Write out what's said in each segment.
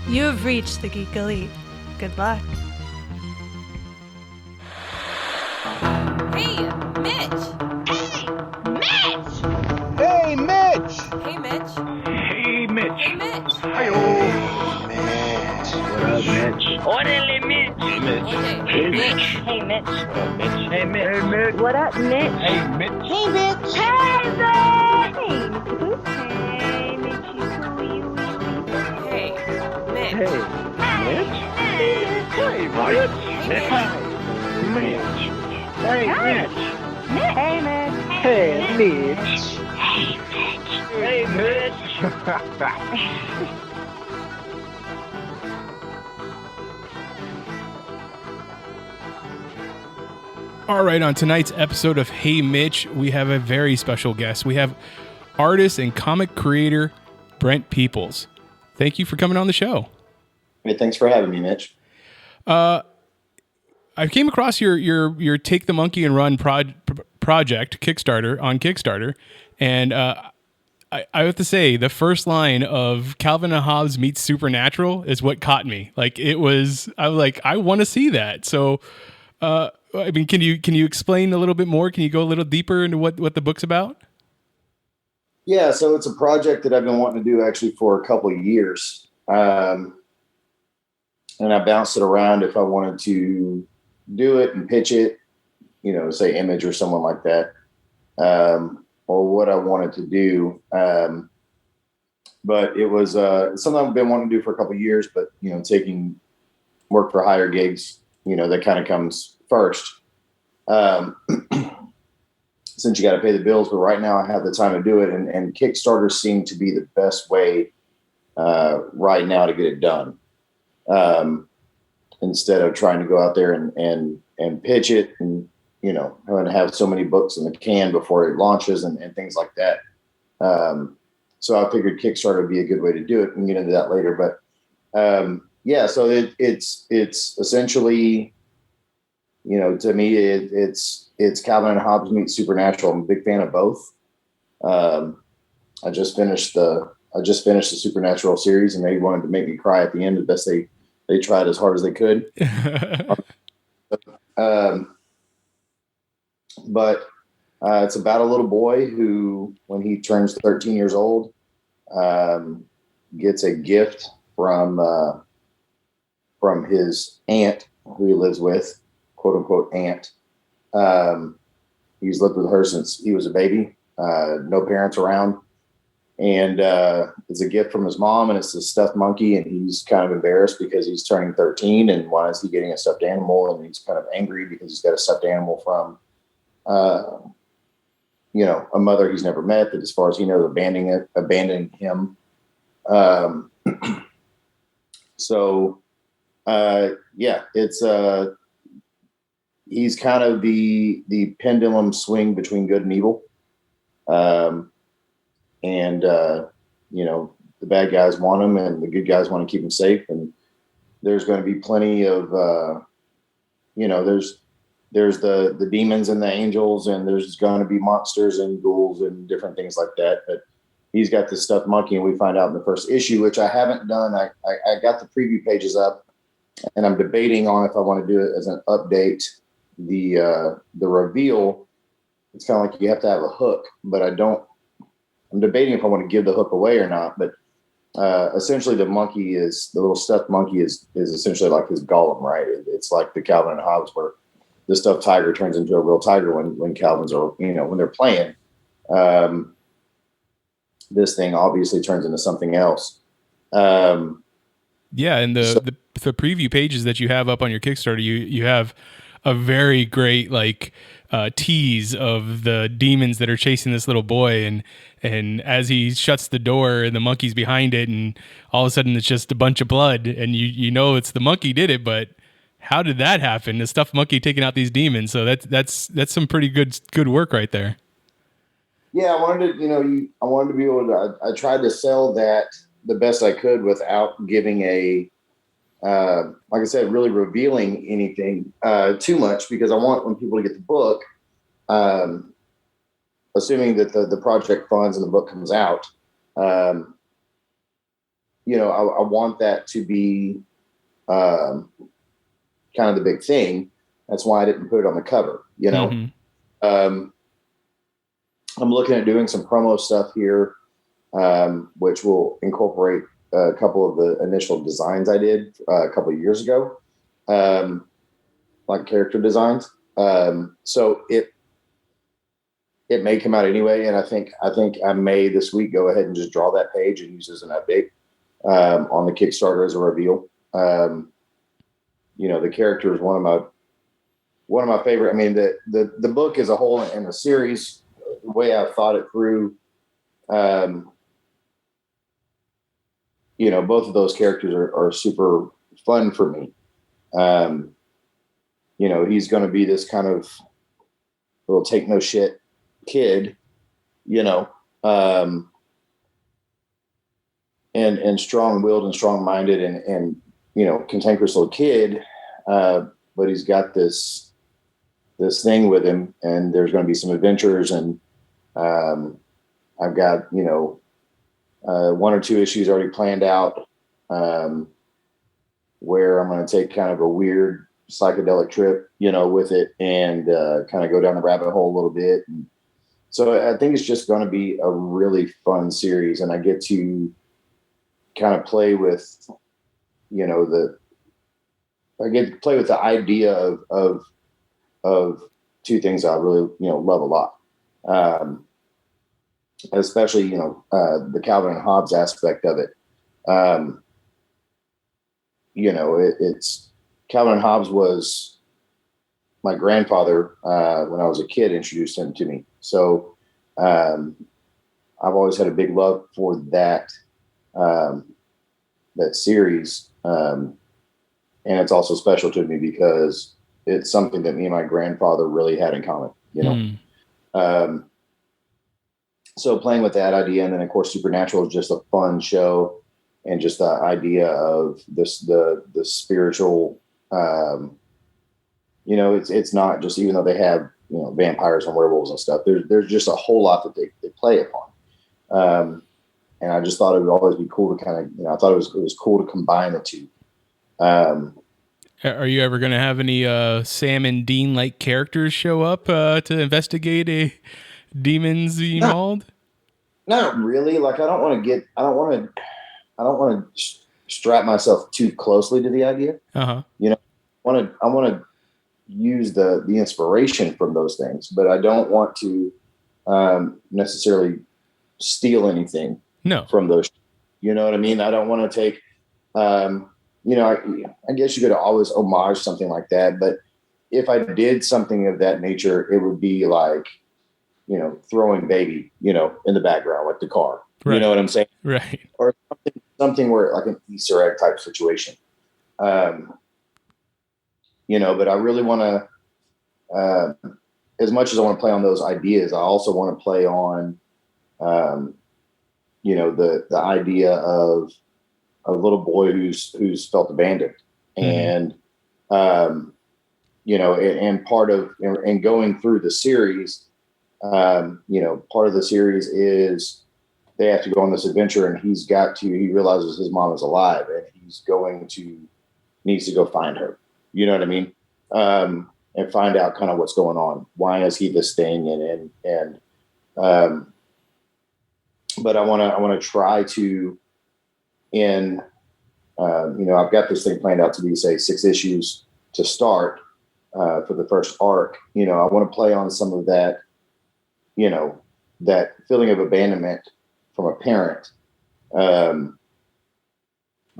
You have reached the Geek Elite. Good luck. Hey, Mitch! Hey, Mitch! Hey, Mitch! Hey, Mitch. Hey, Mitch! Hi-yo. Mitch. What up, Mitch? Orderly Mitch. Hey, Mitch. Okay, Hey, Mitch! Hey, Mitch. What up, Mitch? Hey, Mitch. Hey, Mitch. What up, Mitch? Hey, Mitch. Hey, Mitch. Hey, Mitch. Hey, Mitch. You cool, you Hey, Mitch! Hey, Mitch. Hey, Mitch. Mitch. Mitch. Hey, Mitch. Hey, Mitch. Hey, Mitch. Hey, Mitch. All right, on tonight's episode of Hey Mitch, we have a very special guest. We have artist and comic creator Brent Peeples. Thank you for coming on the show. Hey, thanks for having me, Mitch. I came across your Take the Monkey and Run project Kickstarter on Kickstarter, and I have to say the first line of Calvin and Hobbes meets Supernatural is what caught me. Like I was like, I want to see that. So, I mean, can you explain a little bit more? Can you go a little deeper into what the book's about? Yeah, so it's a project that I've been wanting to do actually for a couple of years. And I bounced it around if I wanted to do it and pitch it, say Image or someone like that, or what I wanted to do. But it was something I've been wanting to do for a couple of years, but, taking work for hire gigs, that kind of comes first. Since you got to pay the bills, but right now I have the time to do it. And Kickstarter seemed to be the best way right now to get it done. Instead of trying to go out there and pitch it and, having to have so many books in the can before it launches and things like that. So I figured Kickstarter would be a good way to do it. We can get into that later, but yeah, so it's essentially, to me, it's Calvin and Hobbes meet Supernatural. I'm a big fan of both. I just finished the Supernatural series, and they wanted to make me cry at the end. The best they tried as hard as they could. But it's about a little boy who, when he turns 13 years old, gets a gift from his aunt who he lives with, quote unquote aunt. He's lived with her since he was a baby, no parents around. And it's a gift from his mom, and it's a stuffed monkey, and he's kind of embarrassed because he's turning 13, and why is he getting a stuffed animal? And he's kind of angry because he's got a stuffed animal from, a mother he's never met that, as far as he knows, abandoning him. So, yeah, it's he's kind of the pendulum swing between good and evil. And the bad guys want him and the good guys want to keep him safe. And there's going to be plenty of, there's the demons and the angels, and there's going to be monsters and ghouls and different things like that. But he's got this stuffed monkey, and we find out in the first issue, which I haven't done. I got the preview pages up, and I'm debating on if I want to do it as an update. The reveal, it's kind of like you have to have a hook, but I'm debating if I want to give the hook away or not. But essentially, the little stuffed monkey is essentially like his golem, right? It's like the Calvin and Hobbes, where the stuffed tiger turns into a real tiger when Calvin's are, when they're playing. This thing obviously turns into something else. Yeah, and the preview pages that you have up on your Kickstarter, you have a very great tease of the demons that are chasing this little boy, and as he shuts the door and the monkey's behind it, and all of a sudden it's just a bunch of blood, and it's the monkey did it, but how did that happen? The stuffed monkey taking out these demons. So that's some pretty good work right there. Yeah, I wanted to be able to. I tried to sell that the best I could without giving like I said, really revealing anything too much, because I want when people get the book, I assuming that the project funds and the book comes out, you know, I want that to be kind of the big thing. That's why I didn't put it on the cover, you know. Mm-hmm. I'm looking at doing some promo stuff here, which will incorporate a couple of the initial designs I did a couple of years ago, like character designs. So it may come out anyway, and I think I may this week go ahead and just draw that page and use it as an update on the Kickstarter as a reveal. You know, the character is one of my favorite. I mean, the book as a whole and the series, the way I've thought it through, you know, both of those characters are super fun for me. You know, he's going to be this kind of little take no shit kid, you know, and strong-willed and strong-minded and you know, cantankerous little kid, but he's got this thing with him, and there's going to be some adventures, and I've got, you know, 1 or 2 issues already planned out, where I'm going to take kind of a weird psychedelic trip, you know, with it, and kind of go down the rabbit hole a little bit. And so I think it's just going to be a really fun series, and I get to kind of play with, you know, I get to play with the idea of 2 things I really, you know, love a lot. Especially, you know, the Calvin and Hobbes aspect of it. You know, it's Calvin and Hobbes was my grandfather, when I was a kid, introduced him to me. So, I've always had a big love for that series. And it's also special to me because it's something that me and my grandfather really had in common, you know? So playing with that idea, and then of course Supernatural is just a fun show, and just the idea of the spiritual, you know, it's not just, even though they have, you know, vampires and werewolves and stuff, there's just a whole lot that they play upon. And I just thought it would always be cool to kind of, you know, I thought it was cool to combine the 2. Are you ever going to have any Sam and Dean like characters show up to investigate a demons involved? Not really. Like, I don't want to strap myself too closely to the idea. You know, I want to use the inspiration from those things, but I don't want to necessarily steal anything from those. You know what I mean? I don't want to take, you know, I guess you could always homage something like that, but if I did something of that nature, it would be like, you know, throwing baby, you know, in the background, like the car. Right. You know what I'm saying? Right. Or something where, like, an Easter egg type situation. You know, but I really want to, as much as I want to play on those ideas, I also want to play on, you know, the idea of a little boy who's felt abandoned. And, you know, and part of, and going through the series, you know, part of the series is they have to go on this adventure, and he realizes his mom is alive, and needs to go find her. You know what I mean? And find out kind of what's going on. Why is he this thing? And but I want to try to, you know, I've got this thing planned out to be, say, 6 issues to start, for the first arc. You know, I want to play on some of that, you know, that feeling of abandonment from a parent, but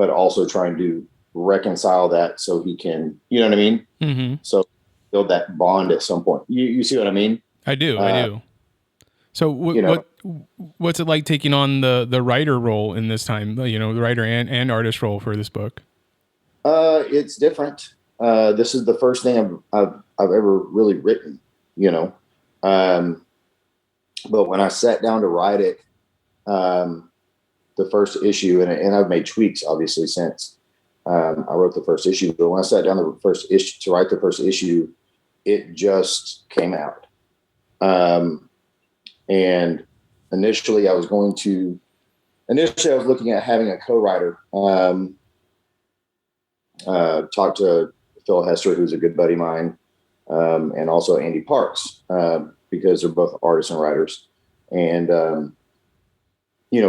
also trying to reconcile that so he can, you know what I mean? Mm-hmm. So build that bond at some point. You see what I mean? I do. So what's it like taking on the writer role in this time? You know, the writer and artist role for this book. It's different. This is the first thing I've ever really written, you know. But when I sat down to write it, the first issue, and I've made tweaks obviously since I wrote the first issue, but when I sat down to write the first issue, it just came out. And initially I was looking at having a co-writer. Talked to Phil Hester, who's a good buddy of mine, and also Andy Parks, because they're both artists and writers. And,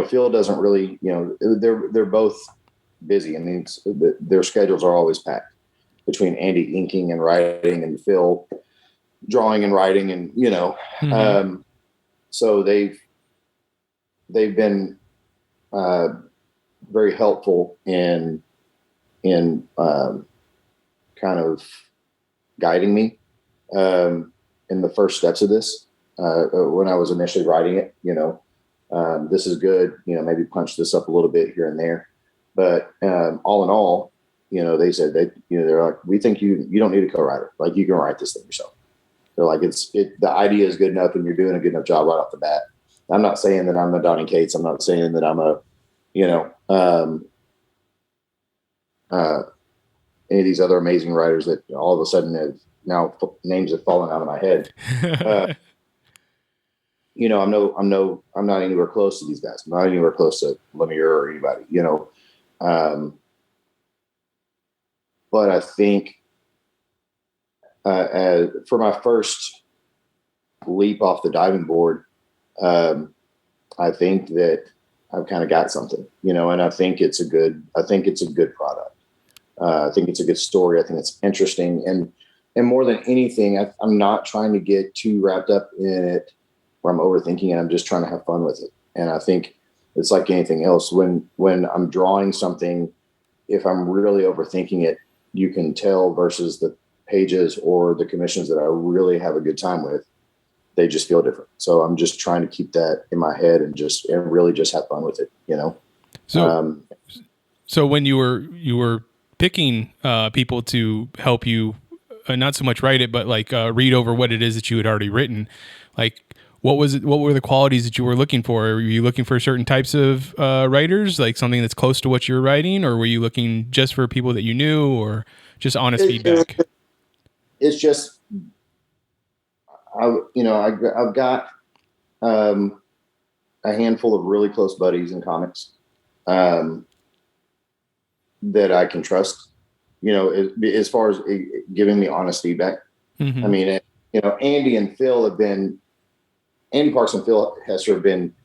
Phil doesn't really, they're both busy. I mean, their schedules are always packed between Andy inking and writing and Phil drawing and writing, and, so they've been very helpful in kind of guiding me in the first steps of this. When I was initially writing it, this is good, maybe punch this up a little bit here and there. But all in all, they said that, they're like, we think you don't need a co-writer. Like, you can write this thing yourself. They're like, the idea is good enough and you're doing a good enough job right off the bat. I'm not saying that I'm a Donnie Cates. I'm not saying that I'm a, any of these other amazing writers that all of a sudden names have fallen out of my head. I'm not anywhere close to these guys. I'm not anywhere close to Lemire or anybody, but I think, for my first leap off the diving board, I think that I've kind of got something, and I think it's a good product. I think it's a good story. I think it's interesting. And more than anything, I'm not trying to get too wrapped up in it where I'm overthinking it. I'm just trying to have fun with it. And I think it's like anything else. When I'm drawing something, if I'm really overthinking it, you can tell versus the pages or the commissions that I really have a good time with, they just feel different. So I'm just trying to keep that in my head and really just have fun with it, So when you were picking people to help you, not so much write it, but like read over what it is that you had already written, like what were the qualities that you were looking for? Were you looking for certain types of writers, like something that's close to what you're writing, or were you looking just for people that you knew, or just honest feedback? It's just, I've got a handful of really close buddies in comics that I can trust, as far as giving me honest feedback. Mm-hmm. I mean, Andy Parks and Phil Hester have been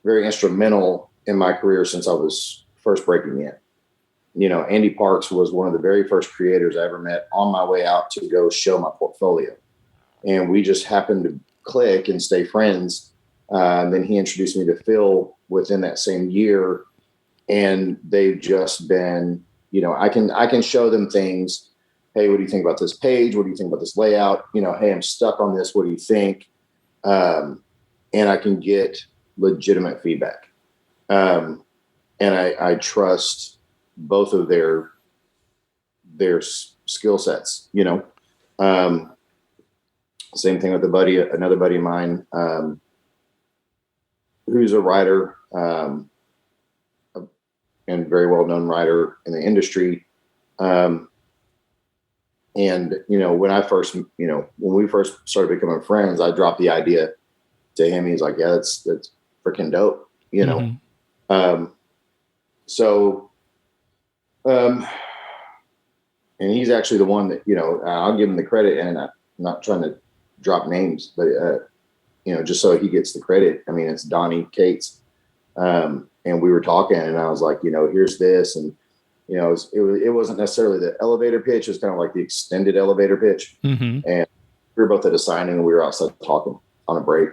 very instrumental in my career since I was first breaking in. Andy Parks was one of the very first creators I ever met on my way out to go show my portfolio. And we just happened to click and stay friends. Then he introduced me to Phil within that same year. And they've just been, I can show them things. Hey, what do you think about this page? What do you think about this layout? Hey, I'm stuck on this. What do you think? And I can get legitimate feedback. And I trust both of their skill sets, same thing with another buddy of mine, who's a writer, and very well-known writer in the industry. And, when we first started becoming friends, I dropped the idea to him. He's like, yeah, that's freaking dope, Mm-hmm. And he's actually the one that, I'll give him the credit, and I'm not trying to drop names, but, just so he gets the credit. I mean, it's Donnie Cates. And we were talking, and I was like, here's this. And, it wasn't necessarily the elevator pitch. It was kind of like the extended elevator pitch. Mm-hmm. And we were both at a signing, and we were outside talking on a break.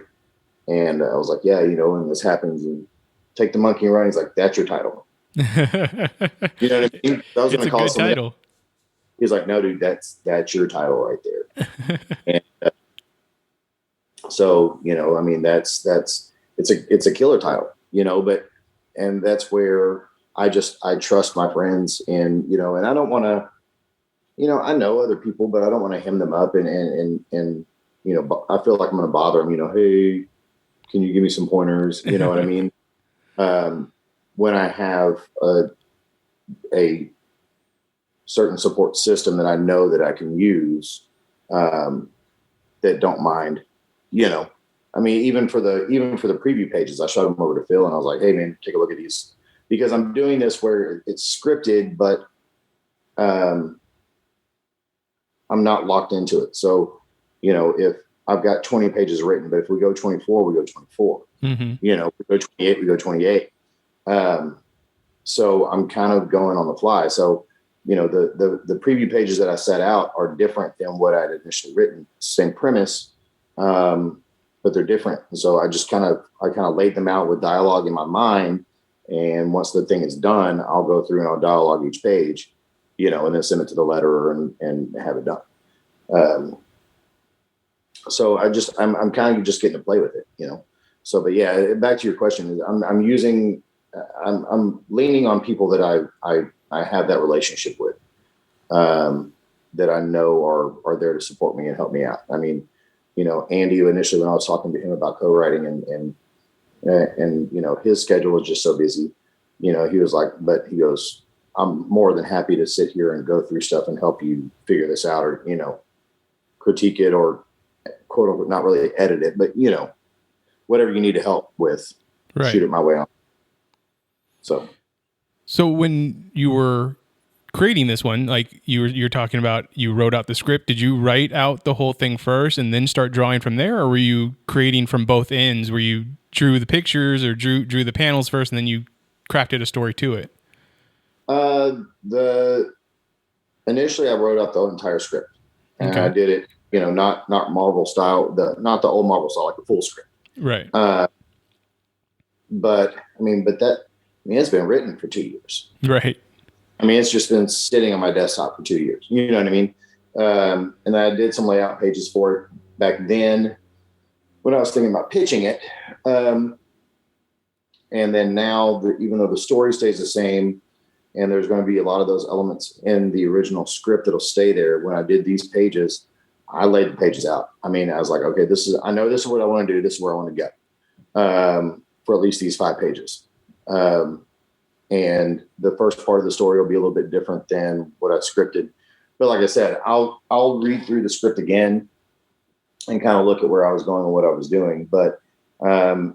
And I was like, yeah, and this happens, and take the monkey and run. He's like, that's your title. You know what I mean? I was going to call it a good title. He's like, no, dude, that's your title right there. And so, I mean, it's a killer title, and that's where I trust my friends, and, and I don't want to, I know other people, but I don't want to hem them up and I feel like I'm going to bother them, hey, can you give me some pointers? You know what I mean? When I have a certain support system that I know that I can use, that don't mind, I mean, even for the preview pages, I showed them over to Phil and I was like, hey man, take a look at these, because I'm doing this where it's scripted, but I'm not locked into it. So, if I've got 20 pages written, but if we go 24, we go 24. Mm-hmm. If we go 28, we go 28. So I'm kind of going on the fly. So, the preview pages that I set out are different than what I'd initially written. Same premise, but they're different. And so I kind of laid them out with dialogue in my mind. And once the thing is done, I'll go through and I'll dialogue each page, and then send it to the letterer and have it done. So I'm kind of just getting to play with it, So, but yeah, back to your question, I'm leaning on people that I have that relationship with, that I know are there to support me and help me out. I mean, Andy, initially when I was talking to him about co-writing and his schedule was just so busy, he was like, but he goes, I'm more than happy to sit here and go through stuff and help you figure this out, or, critique it, or quote unquote, not really edit it, but whatever you need to help with, right. Shoot it my way on. So when you were creating this one, like you're talking about, you wrote out the script. Did you write out the whole thing first and then start drawing from there, or were you creating from both ends, where you drew the pictures or drew the panels first and then you crafted a story to it? Initially I wrote out the entire script, and okay. I did it, not Marvel style, not the old Marvel style, like the full script. Right. But it's been written for 2 years. Right. I mean, it's just been sitting on my desktop for 2 years. You know what I mean? And I did some layout pages for it back then when I was thinking about pitching it. And then now, even though the story stays the same, and there's going to be a lot of those elements in the original script that'll stay there, when I did these pages, I laid the pages out. I mean, I was like, okay, I know this is what I want to do. This is where I want to go, for at least these 5 pages. And the first part of the story will be a little bit different than what I scripted. But like I said, I'll read through the script again and kind of look at where I was going and what I was doing. But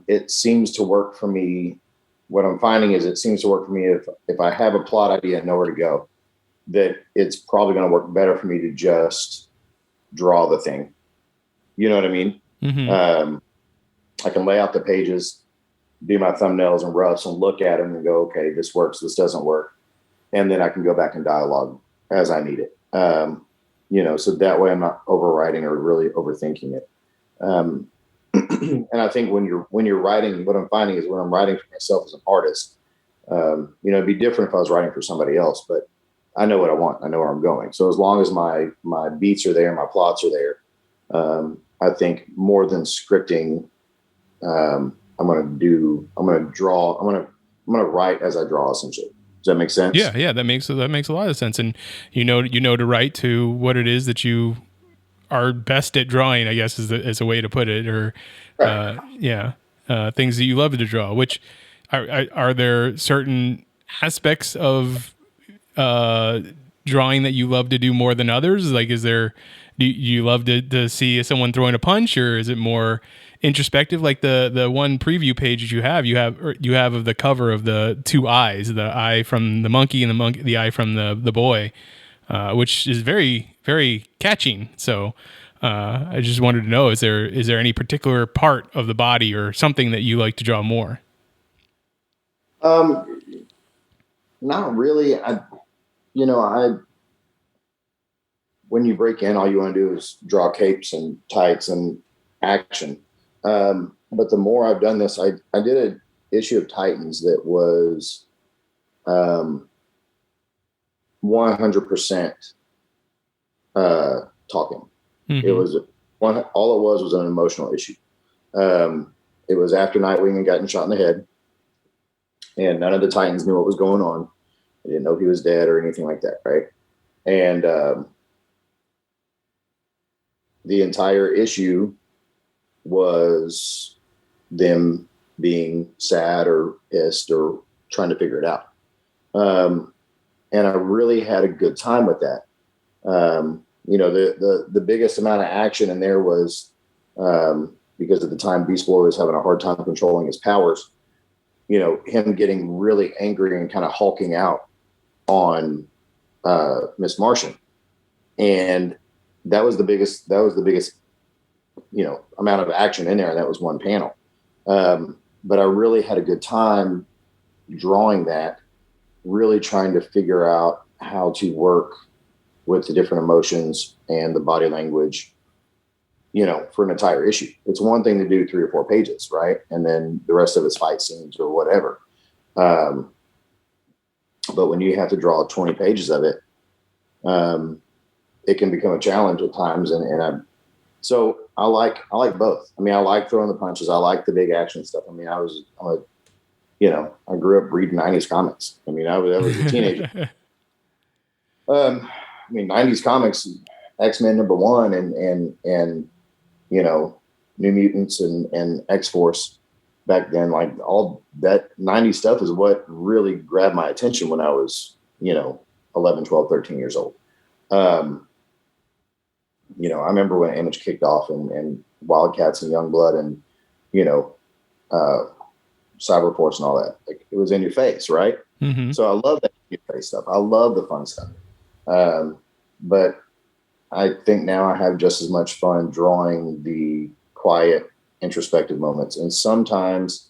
it seems to work for me. What I'm finding is it seems to work for me if I have a plot idea and know where to go, that it's probably going to work better for me to just draw the thing. You know what I mean? Mm-hmm. I can lay out the pages, do my thumbnails and roughs and look at them and go, okay, this works, this doesn't work. And then I can go back and dialogue as I need it. So that way I'm not overwriting or really overthinking it. And I think when you're writing, what I'm finding is when I'm writing for myself as an artist, it'd be different if I was writing for somebody else, but I know what I want. I know where I'm going. So as long as my beats are there, my plots are there, I think more than scripting, I'm going to write as I draw, essentially. Does that make sense? Yeah. That makes a lot of sense. And you know to write to what it is that you are best at drawing, I guess is a way to put it, or, right. Things that you love to draw, which are there certain aspects of, drawing that you love to do more than others? Like, do you love to see someone throwing a punch, or is it more introspective? Like the one preview page you have of the cover of the 2 eyes, the eye from the monkey and the eye from the boy, which is very, very catching. So I just wanted to know, is there any particular part of the body or something that you like to draw more? Not really. When you break in, all you want to do is draw capes and tights and action. But the more I've done this, I did an issue of Titans that was 100% talking. Mm-hmm. It was all it was an emotional issue. It was after Nightwing had gotten shot in the head, and none of the Titans knew what was going on. They didn't know if he was dead or anything like that, right? And the entire issue was them being sad or pissed or trying to figure it out. And I really had a good time with that. The biggest amount of action in there was because at the time Beast Boy was having a hard time controlling his powers, him getting really angry and kind of hulking out on Miss Martian. And that was the biggest, amount of action in there. And that was one panel. But I really had a good time drawing that, really trying to figure out how to work with the different emotions and the body language, for an entire issue. It's one thing to do 3 or 4 pages, right? And then the rest of it's fight scenes or whatever. But when you have to draw 20 pages of it, it can become a challenge at times. So I like both. I mean, I like throwing the punches. I like the big action stuff. I mean, I grew up reading 90s comics. I mean, I was a teenager. 90s comics, X-Men #1 and New Mutants and X-Force back then, like all that 90s stuff is what really grabbed my attention when I was, 11, 12, 13 years old. I remember when Image kicked off and Wildcats and Youngblood and, Cyberforce and all that. Like, it was in your face, right? Mm-hmm. So I love that in your face stuff. I love the fun stuff. But I think now I have just as much fun drawing the quiet, introspective moments. And sometimes,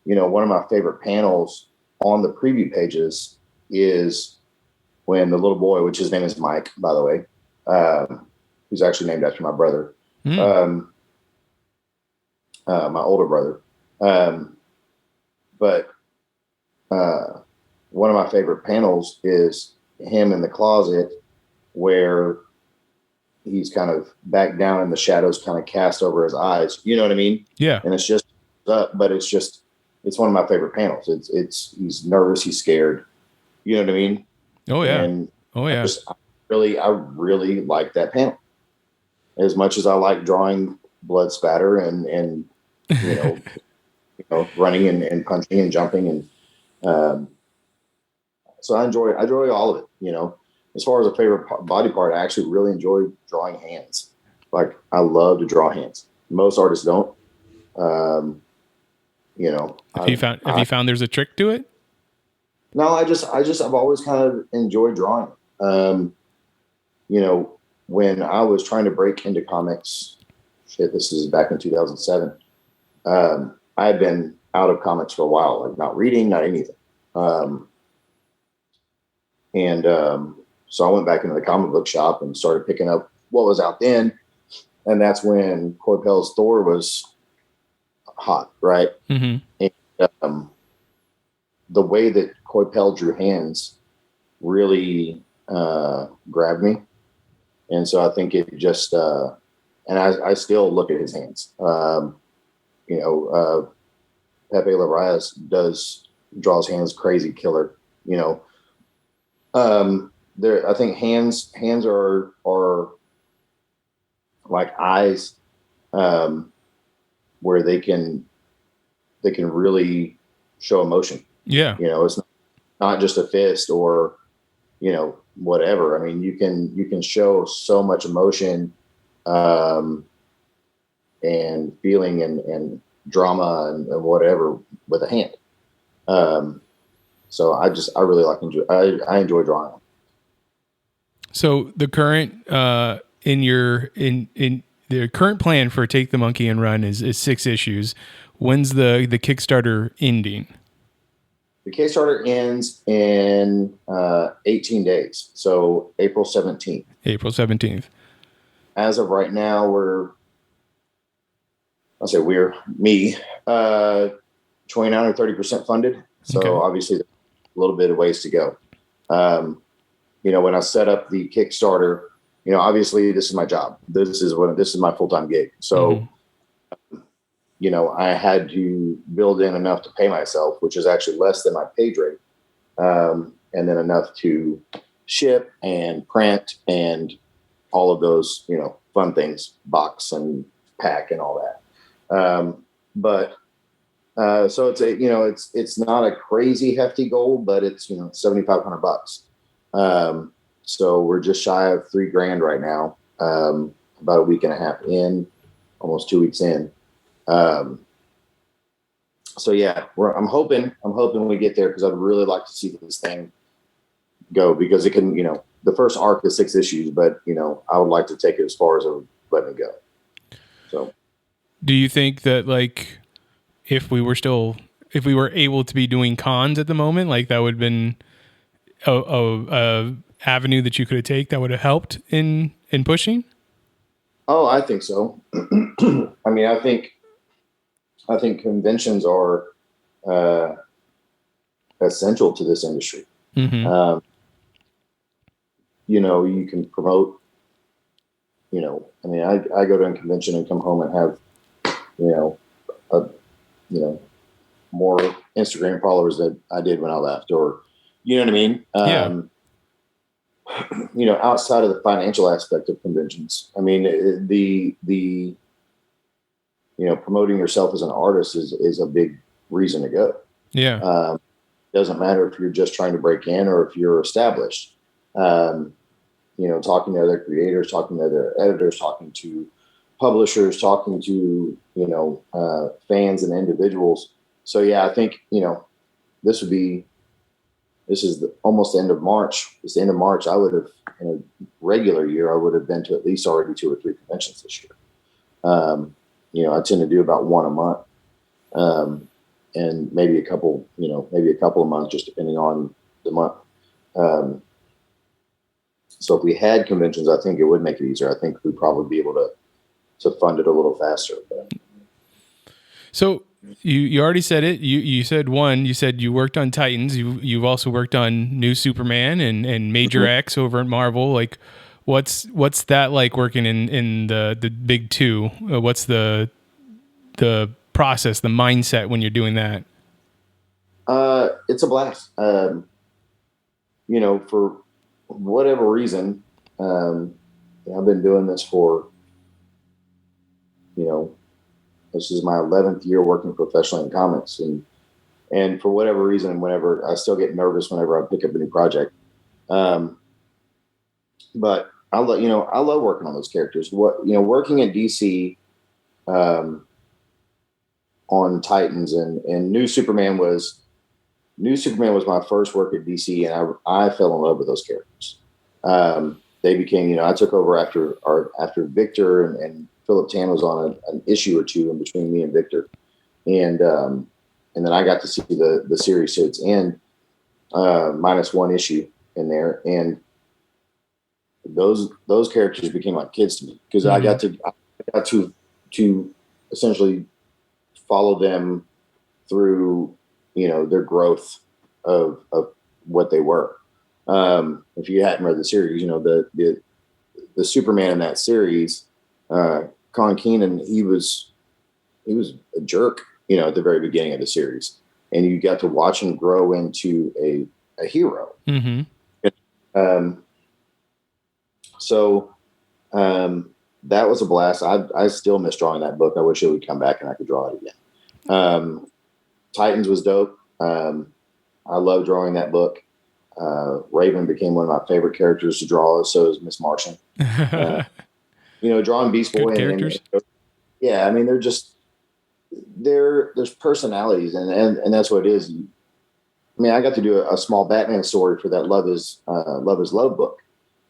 one of my favorite panels on the preview pages is when the little boy, which his name is Mike, by the way, who's actually named after my brother, my older brother. But one of my favorite panels is him in the closet where he's kind of back down and the shadows kind of cast over his eyes. You know what I mean? Yeah. And it's just up, but it's one of my favorite panels. He's nervous. He's scared. You know what I mean? Oh yeah. And I I really like that panel as much as I like drawing blood spatter and running and punching and jumping. And, so I enjoy all of it. As far as a favorite body part, I actually really enjoy drawing hands. Like, I love to draw hands. Most artists don't. Have you found there's a trick to it? No, I've always kind of enjoyed drawing. When I was trying to break into comics, this is back in 2007. I had been out of comics for a while, like not reading, not anything. So I went back into the comic book shop and started picking up what was out then. And that's when Coipel's Thor was hot, right? Mm-hmm. And the way that Coipel drew hands really grabbed me. And so I think it just, and I still look at his hands. Pepe Larraz draws hands crazy killer, I think hands are like eyes, where they can really show emotion. Yeah. It's not just a fist or, whatever. I mean, you can show so much emotion, and feeling and drama and whatever with a hand. So I really I enjoy drawing. So the current in the current plan for Take the Monkey and Run is 6 issues. When's the Kickstarter ending? The Kickstarter ends in 18 days, so April 17th. April 17th. As of right now, me, 29 or 30% funded. So okay. Obviously, a little bit of ways to go. When I set up the Kickstarter, obviously this is my job. This is my full-time gig. So, I had to build in enough to pay myself, which is actually less than my pay rate. And then enough to ship and print and all of those, fun things, box and pack and all that. So it's not a crazy hefty goal, but it's, $7,500. So we're just shy of $3,000 right now. About a week and a half in, almost 2 weeks in. So yeah, I'm hoping we get there because I'd really like to see this thing go because it can, the first arc is 6 issues, but I would like to take it as far as it would let me go. So, do you think that like if we were able to be doing cons at the moment, like that would have been a avenue that you could have taken that would have helped in pushing? Oh, I think so. I mean, I think conventions are essential to this industry. Mm-hmm. You can promote, I mean, I go to a convention and come home and have, more Instagram followers than I did when I left, or, you know what I mean? Outside of the financial aspect of conventions, I mean, the promoting yourself as an artist is a big reason to go. Yeah. Doesn't matter if you're just trying to break in or if you're established. Talking to other creators, talking to other editors, talking to publishers, talking to, fans and individuals. So yeah, I think, this is almost the end of March. It's the end of March. I would have, in a regular year, I would have been to at least already 2 or 3 conventions this year. I tend to do about 1 a month. And maybe a couple a month, just depending on the month. So if we had conventions, I think it would make it easier. I think we'd probably be able to fund it a little faster. But. So you already said it. You said you worked on Titans. You've also worked on New Superman and Major X over at Marvel. Like, what's that like working in the big 2? What's the process, the mindset when you're doing that? It's a blast. For whatever reason, I've been doing this for, this is my 11th year working professionally in comics, and for whatever reason, whenever I still get nervous whenever I pick up a new project. But I love working on those characters. Working at DC, on Titans and New Superman was my first work at DC, and I fell in love with those characters. They became, I took over after Victor and Philip Tan was on an issue or 2 in between me and Victor, and then I got to see the series to its end, minus 1 issue in there, and those characters became like kids to me because I got to essentially follow them through, their growth of what they were. If you hadn't read the series, the Superman in that series, Con Keenan, he was a jerk, at the very beginning of the series, and you got to watch him grow into a hero. Mm-hmm. That was a blast. I still miss drawing that book. I wish it would come back and I could draw it again. Titans was dope. I love drawing that book. Raven became one of my favorite characters to draw. So is Miss Martian. Drawing Beast Boy characters. Yeah, I mean, there's personalities and that's what it is. I mean, I got to do a small Batman story for that Love is Love book,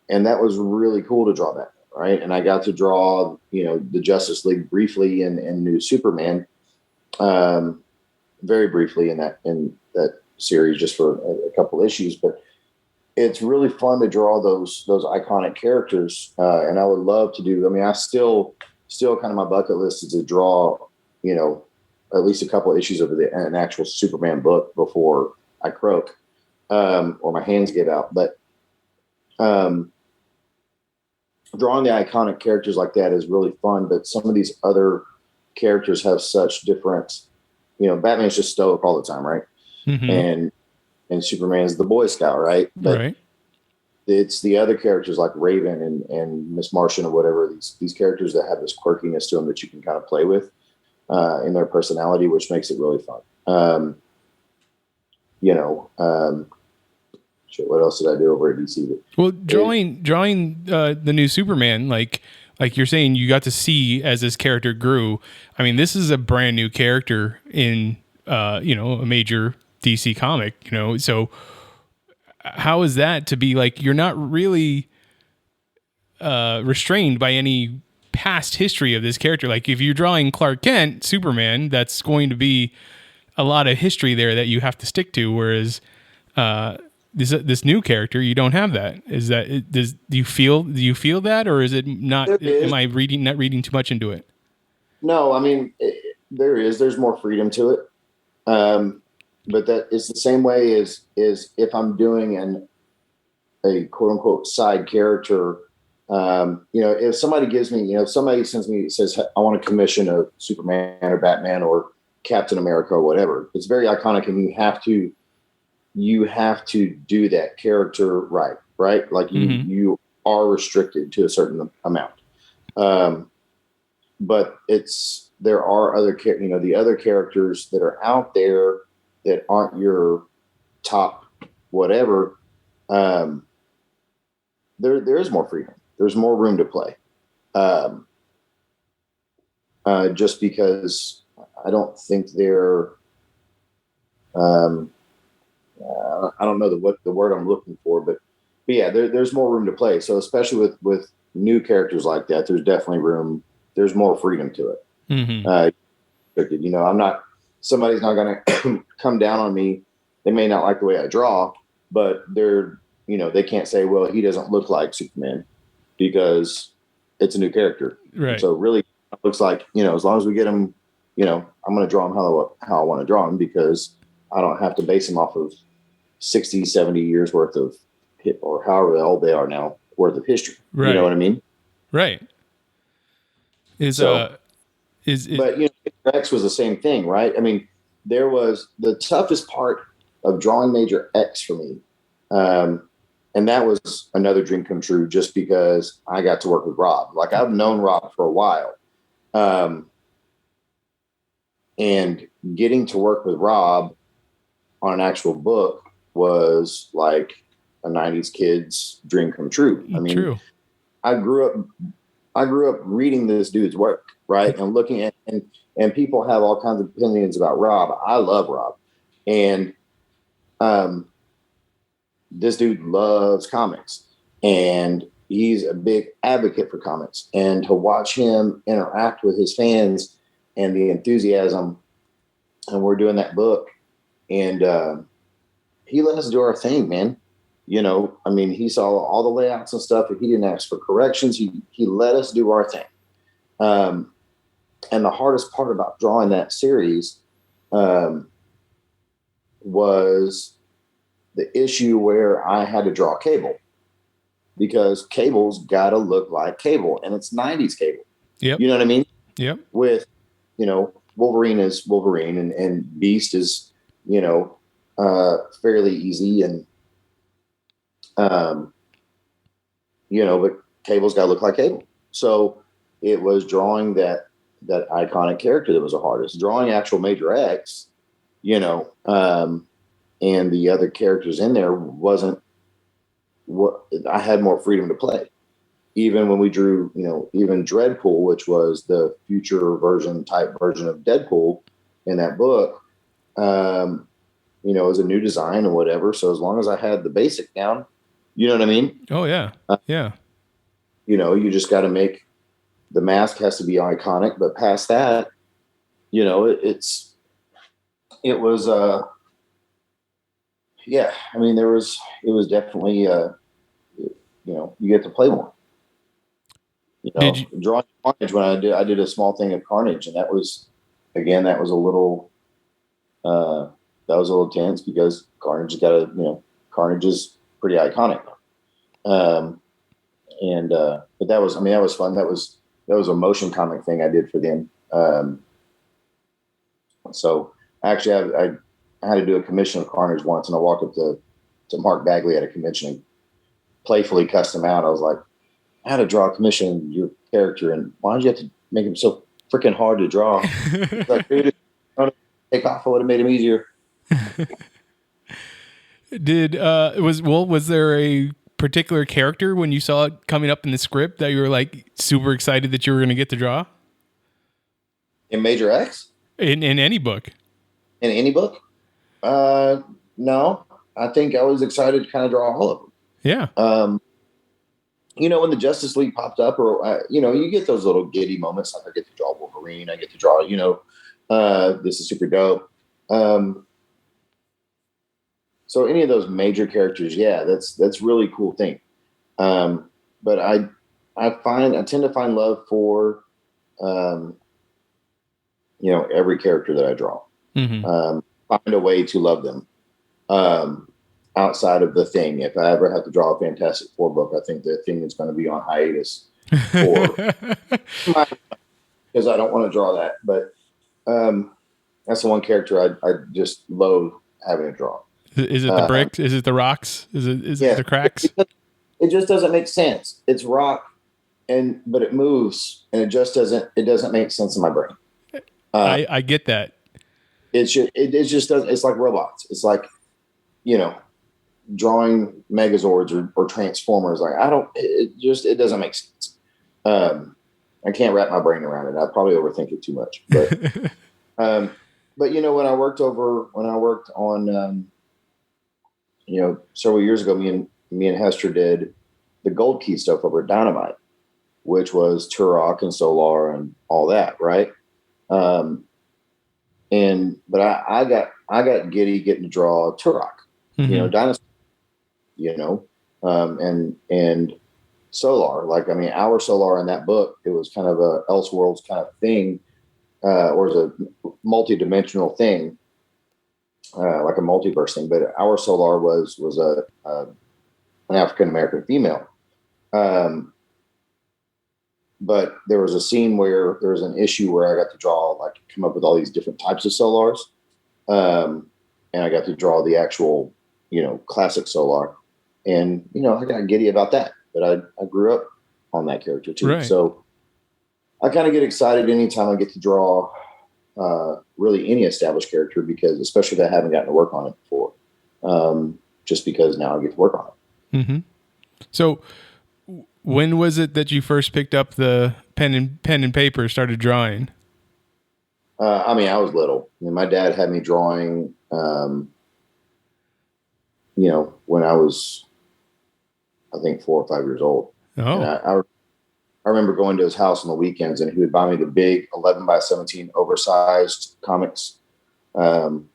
and that was really cool to draw that, right? And I got to draw, the Justice League briefly and New Superman, very briefly in that series, just for a couple issues. But it's really fun to draw those iconic characters, and I would love to do. I mean, I still kind of my bucket list is to draw, at least a couple of issues of an actual Superman book before I croak, or my hands give out. But drawing the iconic characters like that is really fun. But some of these other characters have such different, Batman's just stoic all the time, right? Mm-hmm. And Superman's the Boy Scout, right? But right. It's the other characters like Raven and Miss Martian or whatever, these characters that have this quirkiness to them that you can kind of play with in their personality, which makes it really fun. What else did I do over at DC? Well, drawing the new Superman, like, like you're saying, you got to see as this character grew. I mean, this is a brand new character in, a major DC comic, so how is that to be like, you're not really restrained by any past history of this character? Like if you're drawing Clark Kent, Superman, that's going to be a lot of history there that you have to stick to. Whereas this new character, you don't have that. Is that do you feel that, or is it not? Am I not reading too much into it? No, I mean there's more freedom to it. But that is the same way as if I'm doing a quote unquote side character. If somebody gives me, if somebody sends me, says, I want to commission a Superman or Batman or Captain America or whatever, it's very iconic, and you have to do that character right? Like you are restricted to a certain amount. But there are other, the other characters that are out there that aren't your top whatever. There is more freedom. There's more room to play. Just because I don't think they're, I don't know what the word I'm looking for, but yeah, there's more room to play. So especially with new characters like that, there's definitely room. There's more freedom to it. Somebody's not going to come down on me. They may not like the way I draw, but they can't say, well, he doesn't look like Superman, because it's a new character. Right. So really it looks like, as long as we get him, I'm going to draw him how I want to draw him, because I don't have to base him off of 60, 70 years worth of or however old they are now worth of history. Right. You know what I mean? Right. But X was the same thing, right? I mean, there was the toughest part of drawing Major X for me. And that was another dream come true, just because I got to work with Rob. Like, I've known Rob for a while. And getting to work with Rob on an actual book was like a 90s kid's dream come true. I mean, True. I grew up reading this dude's work, right? And looking at, and people have all kinds of opinions about Rob. I love Rob. And this dude loves comics, and he's a big advocate for comics. And to watch him interact with his fans and the enthusiasm, and we're doing that book, and he let us do our thing, man. I mean, he saw all the layouts and stuff. He didn't ask for corrections. He let us do our thing. And the hardest part about drawing that series was the issue where I had to draw Cable, because Cable's got to look like Cable, and it's 90s Cable. Yep. You know what I mean? Yep. With, Wolverine is Wolverine, and Beast is, fairly easy, and but Cable's got to look like Cable. So it was drawing that iconic character that was the hardest. Drawing actual Major X, and the other characters in there wasn't what I had. More freedom to play. Even when we drew, even Dreadpool, which was the future type version of Deadpool in that book, it was a new design and whatever. So as long as I had the basic down, you know what I mean? Oh yeah. Yeah. You just got to make, the mask has to be iconic, but past that, it was, yeah, I mean, it was definitely, you get to play more. Drawing Carnage, when I did a small thing of Carnage, and that was a little, tense, because Carnage Carnage is pretty iconic. But that was fun. That was a motion comic thing I did for them. So actually I had to do a commission of Carnage once, and I walked up to Mark Bagley at a convention and playfully cussed him out. I was like, I had to draw a commission of your character, and why did you have to make him so freaking hard to draw? He's like, dude, take off, I would have made him easier. Was there a particular character when you saw it coming up in the script that you were like super excited that you were going to get to draw In Major X? in any book? In any book? No. I think I was excited to kind of draw all of them. Yeah. When the Justice League popped up, or you get those little giddy moments. Like I get to draw Wolverine, I get to draw. This is super dope. So any of those major characters, yeah, that's really cool thing. But I tend to find love for, every character that I draw. Mm-hmm. Find a way to love them. Outside of the Thing, if I ever have to draw a Fantastic Four book, I think the Thing is going to be on hiatus because I don't want to draw that. But that's the one character I just loathe having to draw. Is it the bricks? Is it the rocks? Is it the cracks? It just doesn't make sense. It's rock, but it moves, and it doesn't make sense in my brain. I get that. It just doesn't. It's like robots. It's like, drawing Megazords or Transformers. Like it doesn't make sense. I can't wrap my brain around it. I probably overthink it too much. But but when I worked on several years ago, me and Hester did the Gold Key stuff over at Dynamite, which was Turok and Solar and all that, right? But I got giddy getting to draw Turok, Mm-hmm. Dynasty, and Solar. Like, our Solar in that book, it was kind of a Elseworlds kind of thing, or is a multi-dimensional thing, like a multiverse thing. But our Solar was an African-American female. But there was a scene where there was an issue where I got to come up with all these different types of Solars. And I got to draw the actual, classic Solar. And, I got giddy about that. But I grew up on that character too. Right. So I kind of get excited anytime I get to draw really any established character, because especially if I haven't gotten to work on it before, just because now I get to work on it. Mm-hmm. So when was it that you first picked up the pen and paper, started drawing? I was little. My dad had me drawing, when I was, I think, 4 or 5 years old. Oh. And I remember going to his house on the weekends, and he would buy me the big 11x17 oversized comics. And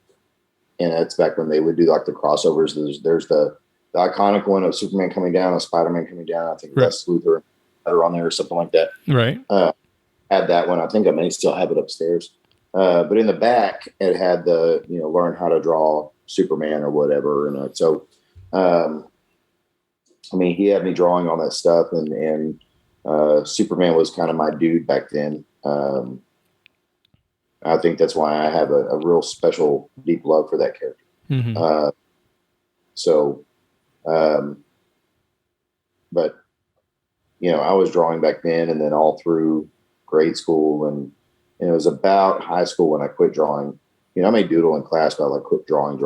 that's back when they would do like the crossovers. There's the iconic one of Superman coming down, of Spider-Man coming down. I think Les Luthor are on there or something like that. Right. Had that one. I think I may still have it upstairs. But in the back, it had the, learn how to draw Superman or whatever. And so, he had me drawing all that stuff, and Superman was kind of my dude back then. I think that's why I have a real special, deep love for that character. Mm-hmm. But I was drawing back then, and then all through grade school, and it was about high school when I quit drawing. I may doodle in class, but I quit drawing.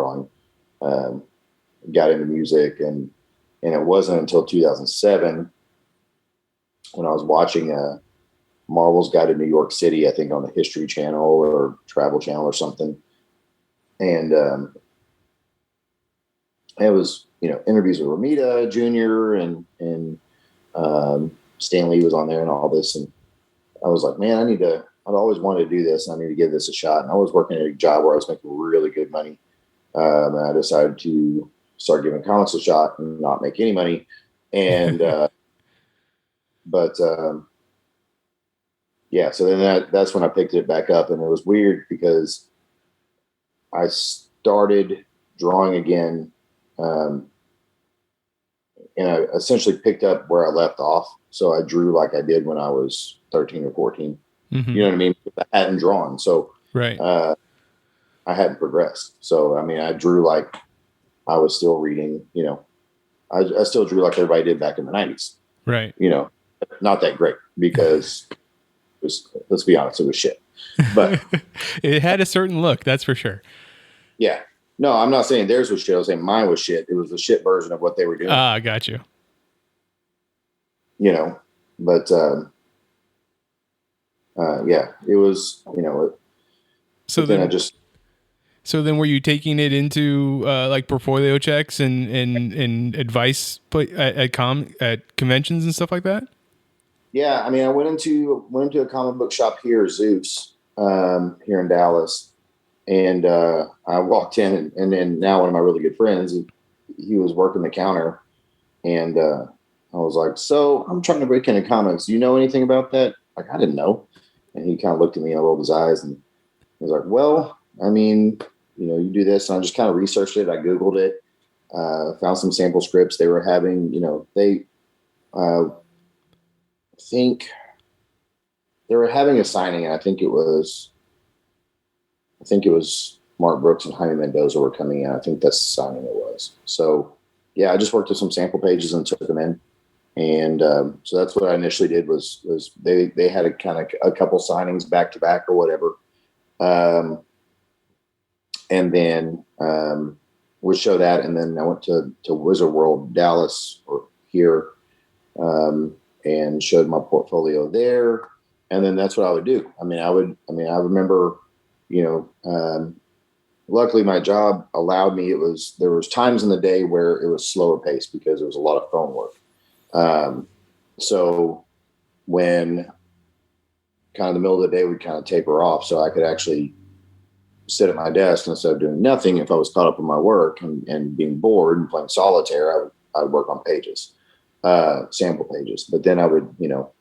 Got into music, and it wasn't until 2007 when I was watching Marvel's Guide to New York City, I think on the History Channel or Travel Channel or something. And it was, interviews with Ramita Jr. and Stan Lee was on there and all this. And I was like, man, I'd always wanted to do this. And I need to give this a shot. And I was working at a job where I was making really good money. And I decided to start giving comics a shot and not make any money. And, yeah, so then that's when I picked it back up, and it was weird because I started drawing again, and I essentially picked up where I left off. So I drew like I did when I was 13 or 14. Mm-hmm. You know what I mean? I hadn't drawn, so right. I hadn't progressed. So I drew like I was still reading. I still drew like everybody did back in the 90s. Right. Not that great because. Let's be honest, it was shit. But it had a certain look, that's for sure. Yeah. No, I'm not saying theirs was shit. I was saying mine was shit. It was the shit version of what they were doing. Ah, got you. you know, but yeah, it was, you know, So then I then, just, so then, were you taking it into like portfolio checks and advice at conventions and stuff like that? yeah, I mean, I went into a comic book shop here, Zeus, here in Dallas, and I walked in, and then now one of my really good friends, he was working the counter, and I was like, "So I'm trying to break into comics. Do you know anything about that?" Like, I didn't know, and he kind of looked at me and rolled his eyes, and he was like, "Well, I mean, you know, you do this," and I just kind of researched it. I Googled it, found some sample scripts they were having. You know, I think they were having a signing, and I think it was Mark Brooks and Jaime Mendoza were coming in. I think that's the signing it was. So yeah, I just worked with some sample pages and took them in. And so that's what I initially did was they had a kind of a couple signings back to back or whatever. And then would show that. And then I went to Wizard World Dallas or here and showed my portfolio there. And then that's what I would do. I remember, you know, luckily my job allowed me, there was times in the day where it was slower paced because it was a lot of phone work. So when kind of the middle of the day would kind of taper off, so I could actually sit at my desk instead of doing nothing. If I was caught up in my work and being bored and playing solitaire, I would work on pages, sample pages. But then I would, you know,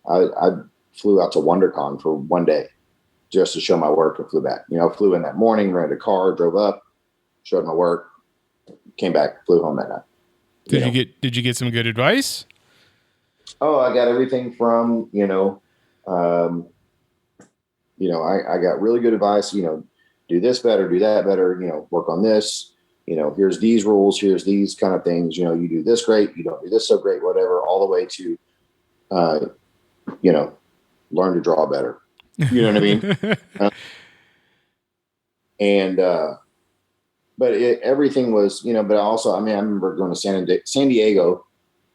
I flew out to WonderCon for one day just to show my work and flew back. You know, I flew in that morning, rented a car, drove up, showed my work, came back, flew home that night. Did you get some good advice? Oh, I got everything from, I got really good advice, you know, do this better, do that better, you know, work on this, you know, here's these rules, here's these kind of things, you know, you do this great, you don't do this so great, whatever, all the way to, learn to draw better. You know what I mean? But everything was, you know, but also, I remember going to San Diego,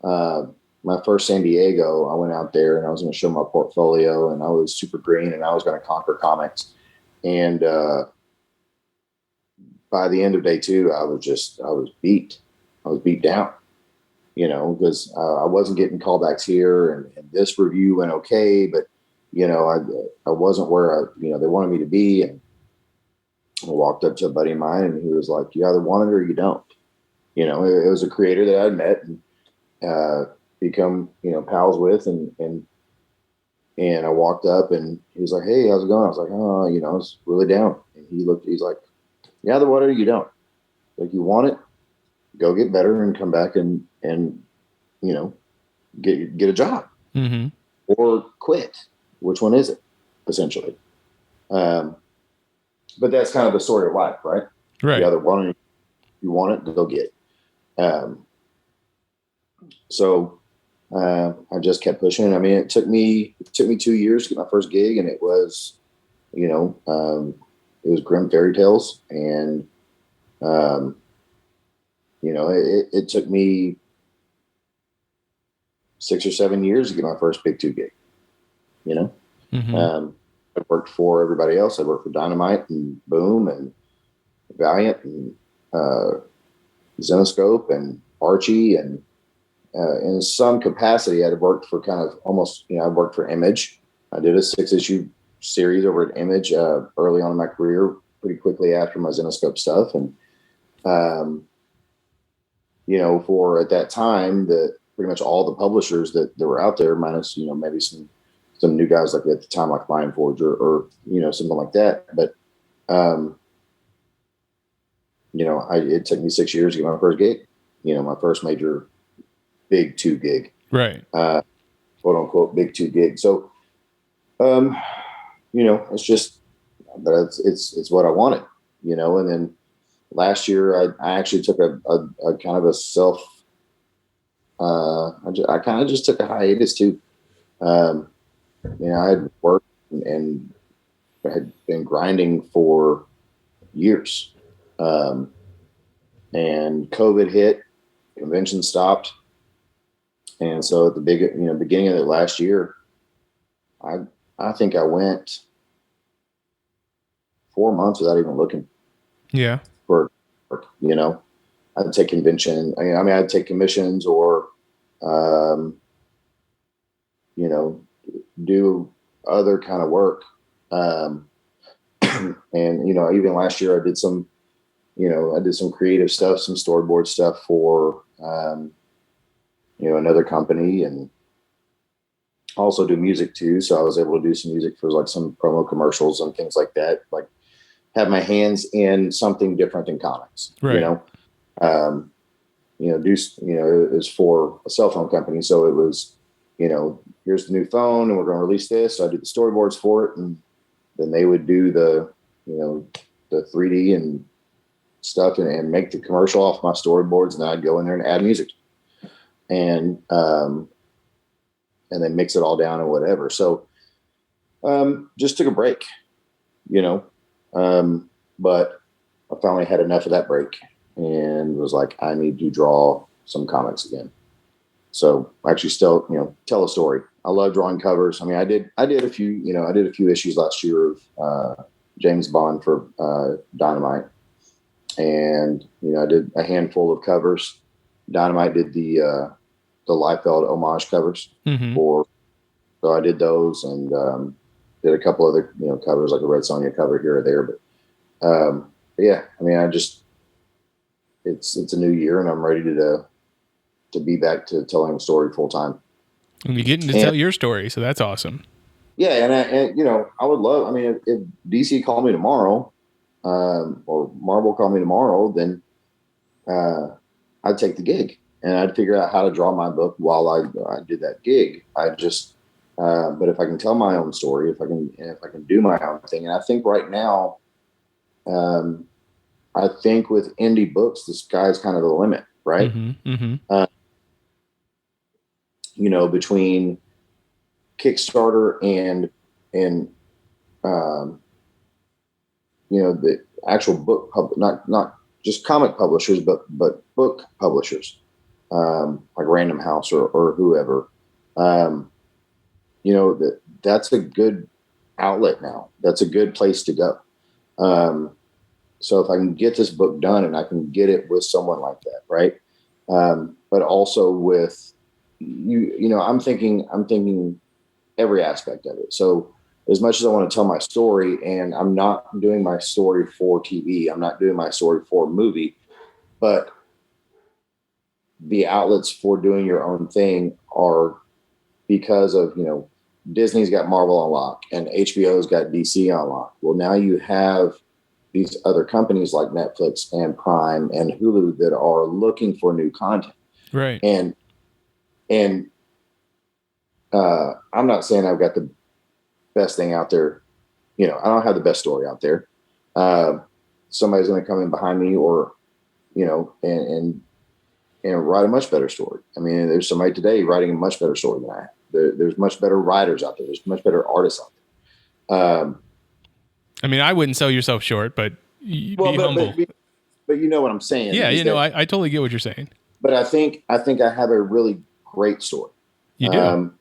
my first San Diego, I went out there and I was going to show my portfolio and I was super green and I was going to conquer comics. And by the end of day two, I was beat down, you know, because I wasn't getting callbacks here and this review went okay, but, you know, I wasn't where they wanted me to be. And I walked up to a buddy of mine and he was like, you either want it or you don't. You know, it was a creator that I'd met and become, you know, pals with. And I walked up and he was like, hey, how's it going? I was like, oh, you know, I was really down. And he's like, you either want it or you don't. Like, you want it, go get better and come back and you know, get a job or quit. Which one is it, essentially? But that's kind of the story of life, right? Right. You either want it, you want it, go get it. So I just kept pushing. I mean, it took me 2 years to get my first gig, and it was, you know, it was Grimm Fairy Tales, and you know, it took me 6 or 7 years to get my first Big Two gig. You know, I worked for everybody else. I worked for Dynamite and Boom and Valiant and Zenoscope and Archie, and in some capacity, I'd worked for kind of almost, you know, I worked for Image. I did a 6-issue series over at Image early on in my career, pretty quickly after my Zenoscope stuff. And, you know, for at that time, pretty much all the publishers that were out there, minus, you know, maybe some new guys like at the time, like Lion Forge or you know, something like that. But, you know, it took me 6 years to get my first gig, you know, my first major Big Two gig, right. Quote unquote Big Two gig. So, you know, it's just, but it's what I wanted, you know. And then last year I actually took a kind of a self, I kind of just took a hiatus too. You know, I had worked and had been grinding for years. And COVID hit, convention stopped. And so at the beginning of the last year, I think I went 4 months without even looking. Yeah. For I'd take convention. I'd take commissions or, do other kind of work. And, even last year I did some creative stuff, some storyboard stuff for, another company, and also do music too. So I was able to do some music for like some promo commercials and things like that. Like have my hands in something different than comics, right. It was for a cell phone company. So it was, here's the new phone and we're going to release this. So I did the storyboards for it, and then they would do the 3D and stuff and make the commercial off my storyboards. And then I'd go in there and add music and then mix it all down and whatever. So, just took a break, but I finally had enough of that break and was like, I need to draw some comics again. So I actually still, tell a story. I love drawing covers. I did a few issues last year of, James Bond for, Dynamite. And, I did a handful of covers. Dynamite did the Liefeld homage covers so I did those and, did a couple other, covers like a Red Sonja cover here or there, but yeah, it's a new year and I'm ready to be back to telling a story full time. And you're getting to tell your story. So that's awesome. Yeah. And I would love, if DC called me tomorrow, or Marvel called me tomorrow, then, I'd take the gig and I'd figure out how to draw my book while I did that gig. But if I can tell my own story, if I can do my own thing, and I think right now, I think with indie books, the sky's kind of the limit, right? Between Kickstarter and the actual book, not just comic publishers, but book publishers, like Random House or whoever. That's a good outlet now. That's a good place to go. So if I can get this book done and I can get it with someone like that, right? But also with I'm thinking every aspect of it. So as much as I want to tell my story, and I'm not doing my story for TV, I'm not doing my story for a movie, but the outlets for doing your own thing are because of, Disney's got Marvel on lock and HBO's got DC on lock. Well, now you have these other companies like Netflix and Prime and Hulu that are looking for new content. Right. And I'm not saying I've got the best thing out there. I don't have the best story out there. Somebody's going to come in behind me or, and write a much better story. There's somebody today writing a much better story than I have. There's much better writers out there. There's much better artists out there. I wouldn't sell yourself short, but be humble. But you know what I'm saying. Yeah, I totally get what you're saying. But I think I have a really great story. You do.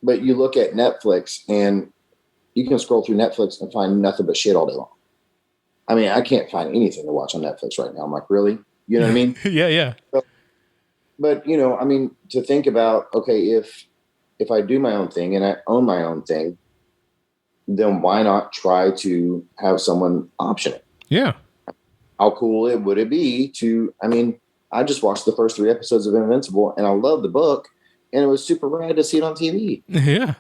But you look at Netflix and you can scroll through Netflix and find nothing but shit all day long. I can't find anything to watch on Netflix right now. I'm like, really? You know what I mean? Yeah. But to think about, okay, if I do my own thing and I own my own thing, then why not try to have someone option it? Yeah. How cool would it be to, I just watched the first 3 episodes of Invincible and I love the book and it was super rad to see it on TV. Yeah.